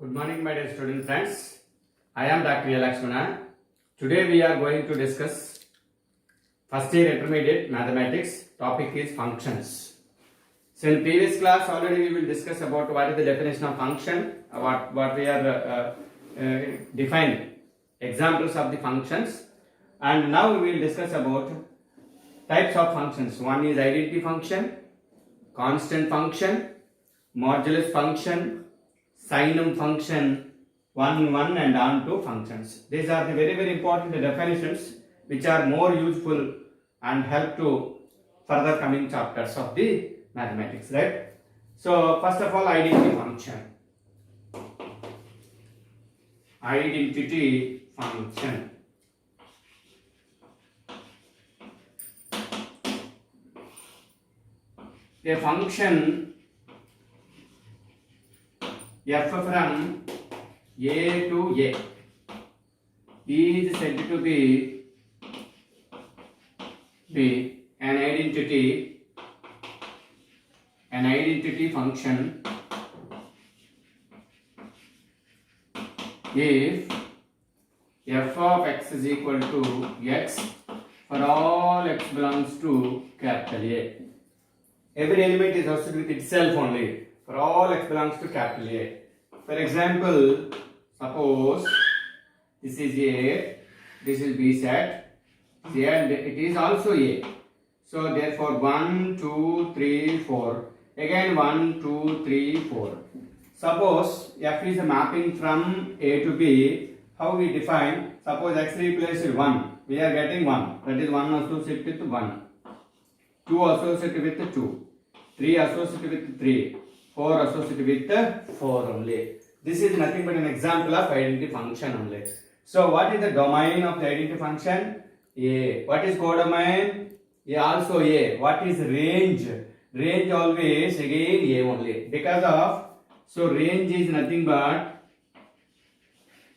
Good morning, my dear student friends. I am Dr. Lakshmana. Today we are going to discuss first year intermediate mathematics. Topic is functions. So in previous class already we will discuss about what is the definition of function, what we are defined examples of the functions, and now we will discuss about types of functions. One is identity function, constant function, modulus function, sinum function, 1 and on to functions. These are the very important definitions which are more useful and help to further coming chapters of the mathematics, right? So first of all, identity function. Identity function. A function f from a to a is said to be an identity function if f of x is equal to x for all x belongs to capital A. Every element is associated with itself only for all x belongs to capital A. For example, suppose this is A, this is B set, and it is also A. So therefore 1, 2, 3, 4. Again 1, 2, 3, 4. Suppose f is a mapping from A to B. How we define? Suppose x replaced 1. We are getting 1. That is 1 associated with 1. 2 associated with 2. 3 associated with 3. 4 associated with 4 only. This is nothing but an example of identity function only. So what is the domain of the identity function? A. What is codomain? A also A. What is range? Range always again A only. Because of, so range is nothing but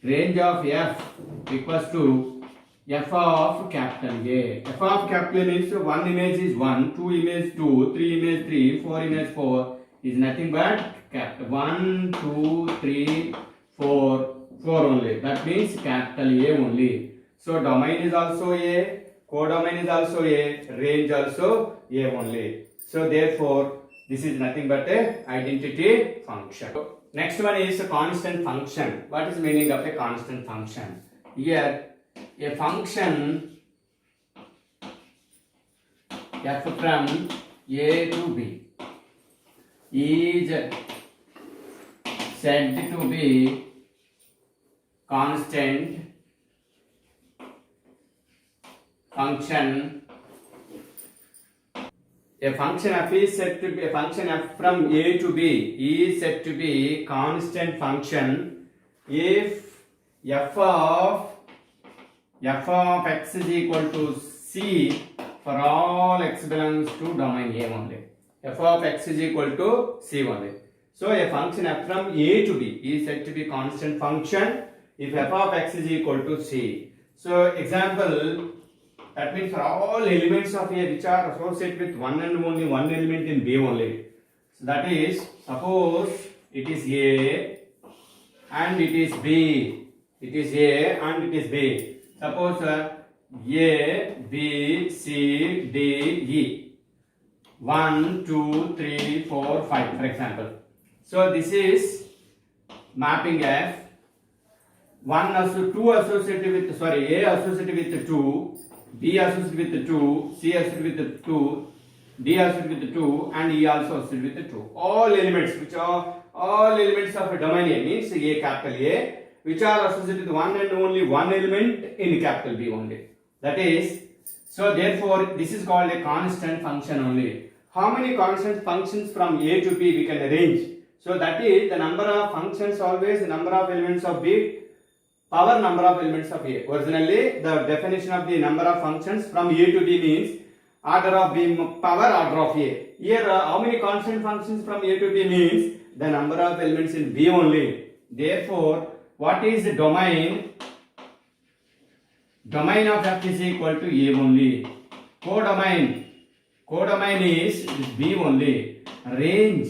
range of f equals to f of capital A. F of capital A means one image is 1, 2 image 2, 3 image 3, 4 image 4 is nothing but capital 1, 2, 3, 4 only. That means capital A only. So domain is also A, codomain is also A, range also A only. So therefore this is nothing but a identity function. Next one is a constant function. What is the meaning of a constant function? Here a function f from A to B is said to be constant function. A function f is said to be a function f from A to B is said to be constant function if f of x is equal to c for all x belongs to domain A only. F of x is equal to c only. So a function f from A to B is said to be constant function if f of x is equal to c. So example, that means for all elements of A which are associated with one and only one element in B only. So that is, suppose it is A and it is B. It is A and it is B. Suppose A, B, C, D, E. 1, 2, 3, 4, 5 for example. So this is mapping F. 2 associated with, A associated with 2, B associated with 2, C associated with 2, D associated with 2 and E also associated with 2. All elements which are all elements of a domain A means A capital A which are associated with one and only one element in capital B only. That is, so therefore this is called a constant function only. How many constant functions from A to B we can arrange? So that is the number of functions always the number of elements of B power number of elements of A. Originally the definition of the number of functions from A to B means order of B power order of A. Here how many constant functions from A to B means the number of elements in B only. Therefore what is the domain? Domain of f is equal to A only. Codomain is B only. Range.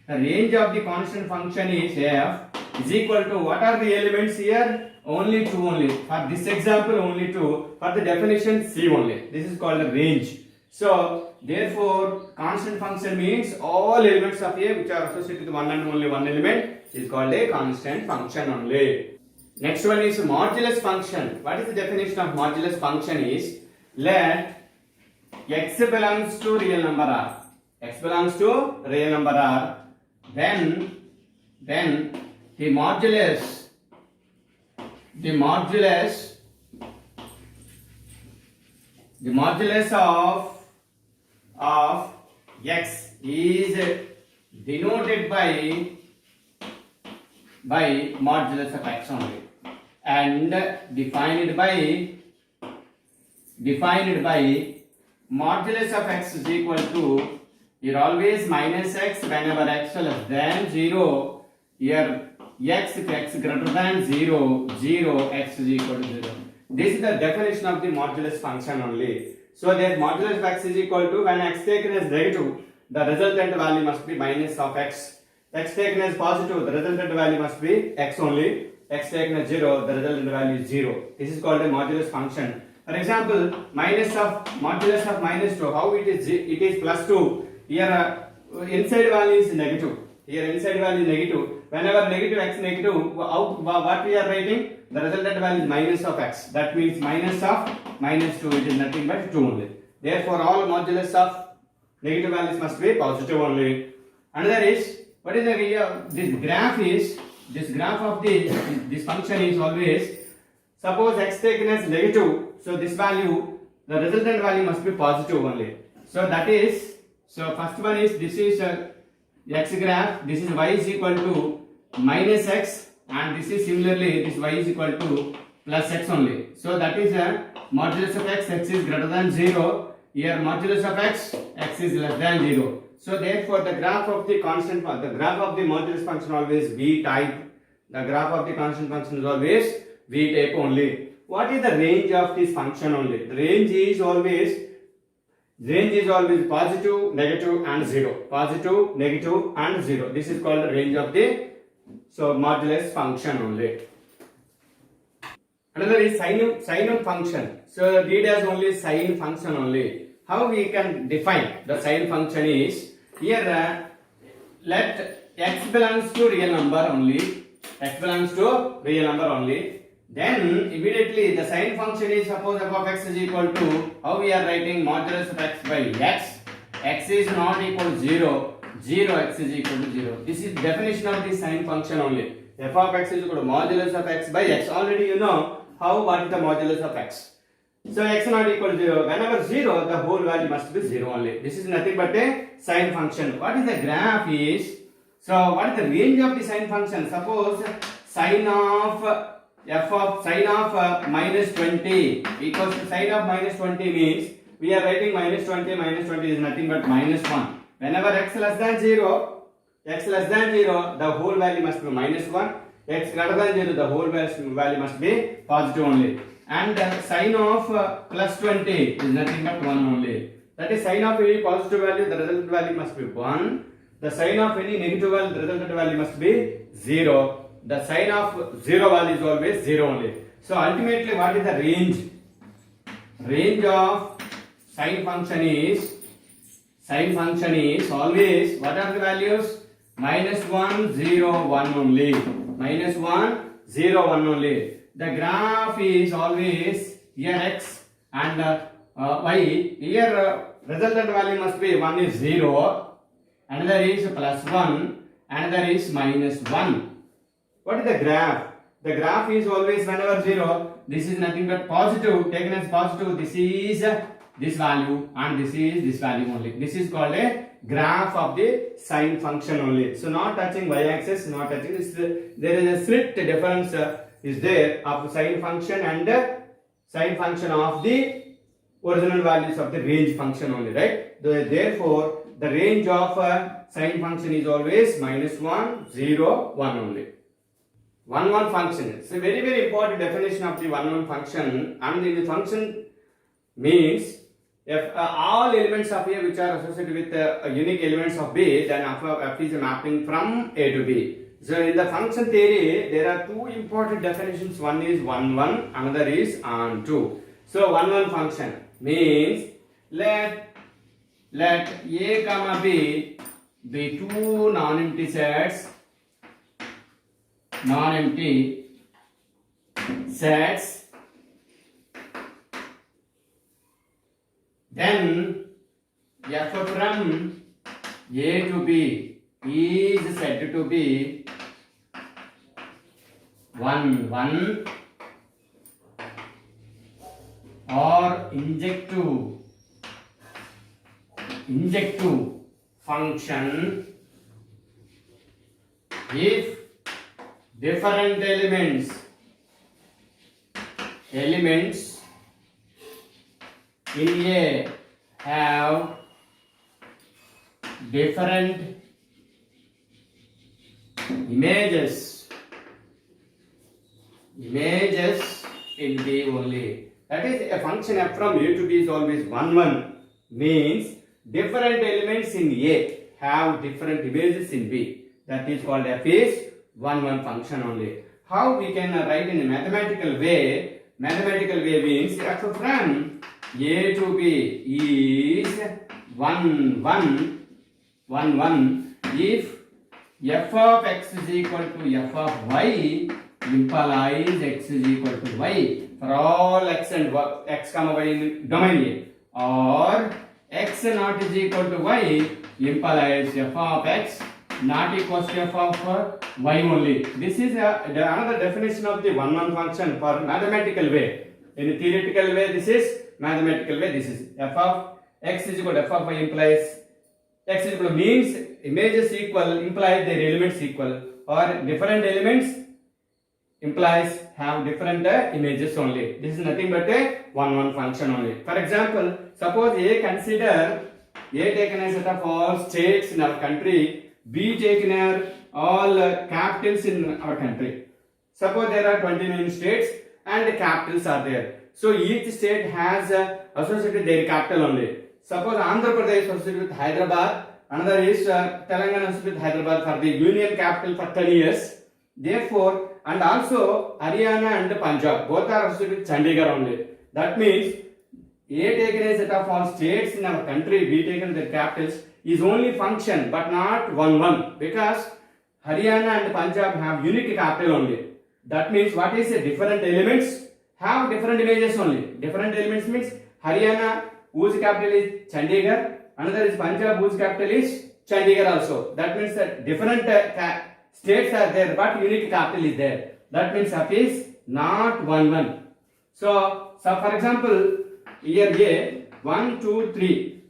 The range of the constant function is f is equal to, what are the elements here? Only 2 only. For this example, only 2. For the definition, C only. This is called a range. So, therefore, constant function means all elements of A which are associated with one and only one element is called a constant function only. Next one is modulus function. What is the definition of modulus function is, let x belongs to real number R. X belongs to real number R. Then the modulus of x is denoted by modulus of x only, and defined by modulus of x is equal to, here always minus x whenever x less than 0, here x if x greater than 0, 0, x is equal to 0. This is the definition of the modulus function only. So that modulus of x is equal to, when x taken as negative, the resultant value must be minus of x. X taken as positive, the resultant value must be x only. X taken as 0, the resultant value is 0. This is called a modulus function. For example, modulus of minus 2, how it is? It is plus 2. Here inside value is negative. Here inside value is negative. Whenever negative x negative, what we are writing? The resultant value is minus of x. That means minus of minus 2. It is nothing but 2 only. Therefore, all modulus of negative values must be positive only. Another is, what is the this graph of this function is always, suppose x taken as negative, so this value, the resultant value must be positive only. So that is, so first one is, this is x graph, this is y is equal to minus x, and this is similarly, this y is equal to plus x only. So that is modulus of x, x is greater than 0. Here modulus of x, x is less than 0. So therefore the graph of the constant, the graph of the modulus function always V type. The graph of the constant function is always V type only. What is the range of this function only? The range is always positive, negative and 0. Positive, negative and 0. This is called the range of the modulus function only. Another is sine function. So read as only sine function only. How we can define the sine function is, here let x belongs to real number only. X belongs to real number only. Then immediately the sine function is, suppose f of x is equal to, how we are writing, modulus of x by x. X is not equal to 0. 0, x is equal to 0. This is definition of the sine function only. F of x is equal to modulus of x by x. Already you know what is the modulus of x. So x not equal to 0. Whenever 0, the whole value must be 0 only. This is nothing but a sine function. What is the graph is? So what is the range of the sine function? Suppose sine of minus 20 equals to sine of minus 20 means, we are writing minus 20 is nothing but minus 1. Whenever x less than 0, the whole value must be minus 1. X greater than 0, the whole value must be positive only. And sine of plus 20 is nothing but 1 only. That is, sine of any positive value, the resultant value must be 1. The sine of any negative value, the resultant value must be 0. The sine of 0 value is always 0 only. So ultimately, what is the range? Range of sine function is always, what are the values? Minus 1, 0, 1 only. Minus 1, 0, 1 only. The graph is always, here x and y. Here resultant value must be, one is 0, another is plus 1, another is minus 1. What is the graph? The graph is always, whenever 0, this is nothing but positive, taken as positive, this is this value and this is this value only. This is called a graph of the sine function only. So not touching y-axis, not touching this. There is a slight difference is there of sine function and sine function of the original values of the range function only, right? Therefore, the range of sine function is always minus 1, 0, 1 only. 1, 1 function. It's a very, very important definition of the 1, 1 function. And the function means, if all elements of A which are associated with unique elements of B, then f is a mapping from A to B. So in the function theory, there are two important definitions. One is 1, 1, another is on 2. So 1, 1 function means let A comma B be two non-empty sets, then f from A to B is said to be 1, 1 or injective function if different elements in A have different images in B only. That is, a function f from A to B is always 1, 1 means different elements in A have different images in B. That is called f is 1, 1 function only. How we can write in a mathematical way? Mathematical way means f from A to B is 1, 1 if f of x is equal to f of y implies x is equal to y for all x and x comma y in domain A, or x not is equal to y implies f of x not equals to f of y only. This is another definition of the 1, 1 function for mathematical way. In a theoretical way, this is mathematical way. This is f of x is equal to f of y implies x is equal to means images equal implies their elements equal, or different elements implies have different images only. This is nothing but a 1, 1 function only. For example, suppose consider A taken as set of all states in our country, B taken as all capitals in our country. Suppose there are 29 states and the capitals are there. So each state has associated their capital only. Suppose Andhra Pradesh associated with Hyderabad, another is Telangana associated with Hyderabad for the union capital for 10 years. Therefore, and also Haryana and Punjab both are associated with Chandigarh only. That means A taken as set of all states in our country, B taken their capitals is only function but not 1, 1 because Haryana and Punjab have unique capital only. That means what is the different elements have different images only. Different elements means Haryana whose capital is Chandigarh, another is Punjab whose capital is Chandigarh also. That means that different states are there but unique capital is there. That means f is not 1, 1. So for example, here A 1, 2, 3,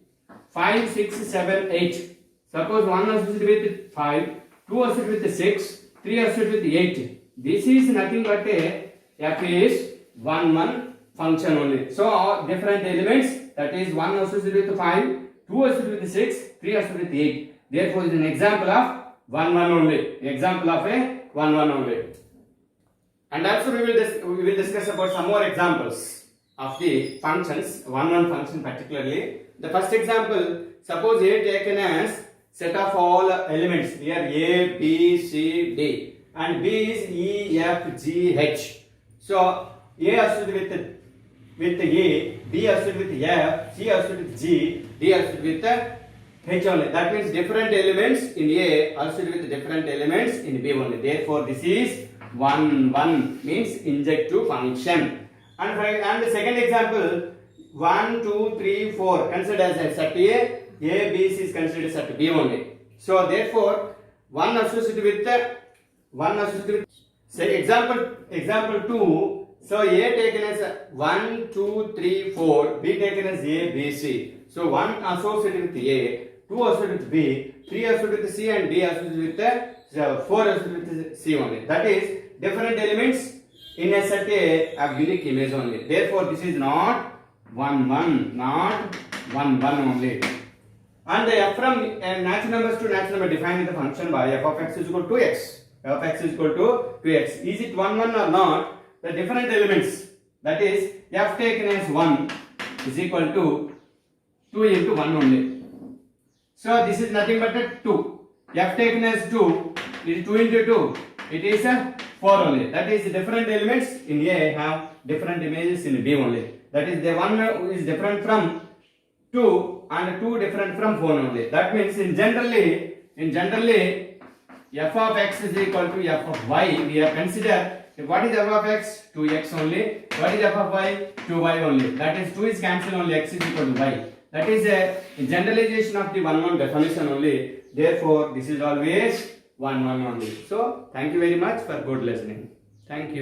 5, 6, 7, 8. Suppose 1 associated with 5, 2 associated with 6, 3 associated with 8. This is nothing but a f is 1, 1 function only. So all different elements, that is 1 associated with 5, 2 associated with 6, 3 associated with 8. Therefore, it is an example of 1, 1 only. Example of a 1, 1 only. And also we will discuss about some more examples of the functions, 1, 1 function particularly. The first example, suppose A taken as set of all elements here A, B, C, D, and B is E, F, G, H. So A associated with A, B associated with F, C associated with G, D associated with H only. That means different elements in A associated with different elements in B only. Therefore, this is 1, 1 means injective function. And the second example, 1, 2, 3, 4 considered as a set A, B, C is considered as set B only. So therefore, one associated with say example 2. So A taken as 1, 2, 3, 4, B taken as A, B, C. So 1 associated with A, 2 associated with B, 3 associated with C, and D associated with 4 associated with C only. That is, different elements in a set A have unique image only. Therefore, this is not 1, 1, not 1, 1 only. And f from natural numbers to natural number defined the function by f of x is equal to x. F of x is equal to 2x. Is it 1, 1 or not? The different elements, that is f taken as 1 is equal to 2 into 1 only. So this is nothing but a 2. F taken as 2 It is 2 into 2. It is 4 only. That is different elements in A have different images in B only. That is the one is different from 2 and 2 different from 4 only. That means in generally f of x is equal to f of y. We have considered what is f of x? 2x only. What is f of y? 2y only. That is 2 is cancelled only, x is equal to y. That is a generalization of the 1 definition only. Therefore, this is always 1 only. So, thank you very much for good listening. Thank you.